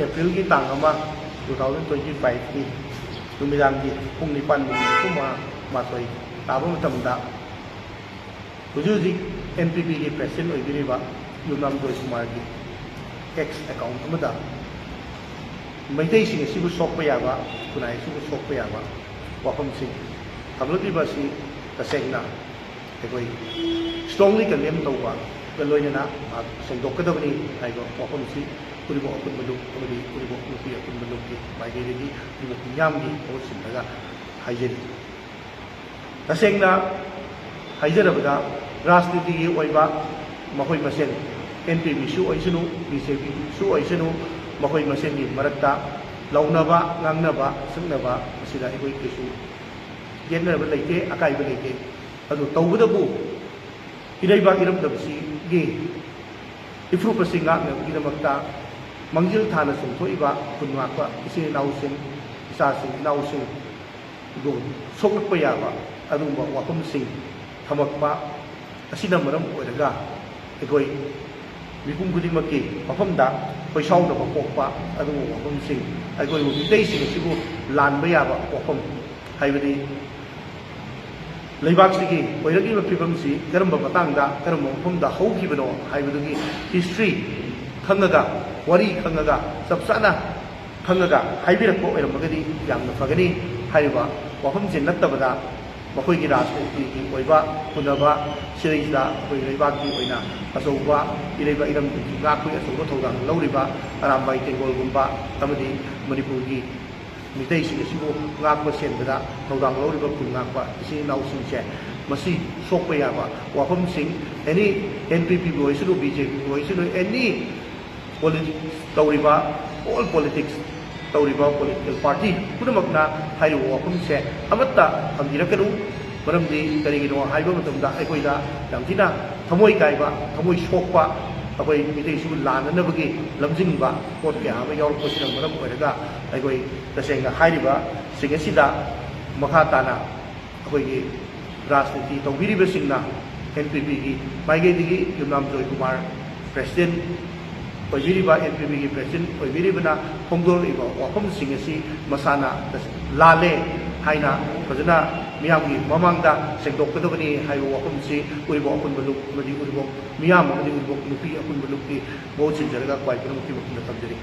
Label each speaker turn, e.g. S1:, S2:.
S1: April की तांग अमा 2025 की नुमिदांग की पुंग निपान कुमा मासोई ताबो मतमदा हुजुजी NPP की प्रेसिडेंट ओइबिरिबा युमनाम जोय कुमार की एक्स अकाउंट अमदा मैतै सिंग सिबु सोकपा याबा कुनाय सिबु सोकपा याबा वाफम सिंग थमलबिबा सि तसेंगना एकोई स्ट्रांगली कंडेम तौबा गलोइना सेंदोकदबनी हाइबा वाफम सि उरिबो अपुन मलुक अमदी उरिबो नुपी अपुन मलुक की माइगेदगी उरिबो मियामगी ओसिनगा हाइजेरी तसेंगना हाइजरबदा राजनीति की ओइबा मखोय मसेन NPP सु ओइसनु BJP सु ओइसनु मखोय मसेन की मरक्ता लौनबा ngangnaba संगनबा असिदा एकोई केसु येनरबा लेते अकाइबा लेते अदु तौबदबु इरैबा इरमदबसि गे इफ्रु पसिंगा नगिदमक्ता मंजिल थाना सुंथोइबा कुनवाकवा इसे नाउसिंग इसासिंग नाउसिंग गो सोकपा याबा अदुबा वाफमसिंग थमकपा असिना मरम ओइरगा एकोई मिपुम खुदिमकी मफमदा पैसाउदब पोकपा अदुबा वाफमसिंग एकोई मितैसिंग सिबु लानबा याबा वाफम हाइबदि लेबाक्सिगी ओइरगिबा फिबमसि करम्बा मतंगदा करम्बा मफमदा हौखिबनो हाइबदुगी हिस्ट्री खंगगा वरी खंगगा सबसाना खंगगा हाइबिरको ओइरमगदि यामना फगनी हाइबा वाफमसे नत्तबदा मखोइगी राजनीति की ओइबा पुनबा सिरैदा ओइ लेबाकी ओइना अचौबा इरैबा इरम गाखोइ अचौबा थौदांग लौरिबा अरामबाई टेंगोलगुंबा अमदि मणिपुरगी मितैसिंग सिबु गाखबा सेनबदा थौदांग लौरिबा खुंगाखबा इसे नाउसिंगसे मसी सोकपा याबा वाफमसिंग एनी NPP बोइसनु BJP बोइसनु एनी politics तौरिबा all politics तौरिबा political party पुनमकना हाइरो वाफमसे अमत्ता हमदिरकनु मरमदि करिगिनो हाइबा मतमदा अखोइदा यामथिना थमोइ काइबा थमोइ सोकपा अखोइ मितैसु लाननबगी लमजिंगबा पोट के हाबा यावरपसिना मरम ओइरगा अखोइ तसेंगा हाइरिबा सिंगसिदा मखा ताना अखोइगी राजनीति तौबिरिबसिंगना NPP की माइगेदिगी युमनाम जोय कुमार प्रेसिडेंट ओइबिरिबा NPP की प्रेसिडेंट ओइबिरिबना फोंदोरिबा वाफमसिंग असि मसाना लाले हाइना फजना मियामगी ममांगदा सेंदोकदबनी हाइबा वाफमसि उरिबो अपुन बलुक मदि उरिबो मियाम मदि उरिबो नुपी अपुन बलुक की बहुत सिंजरगा क्वाइकन मुक्ति मुक्ति तमजरी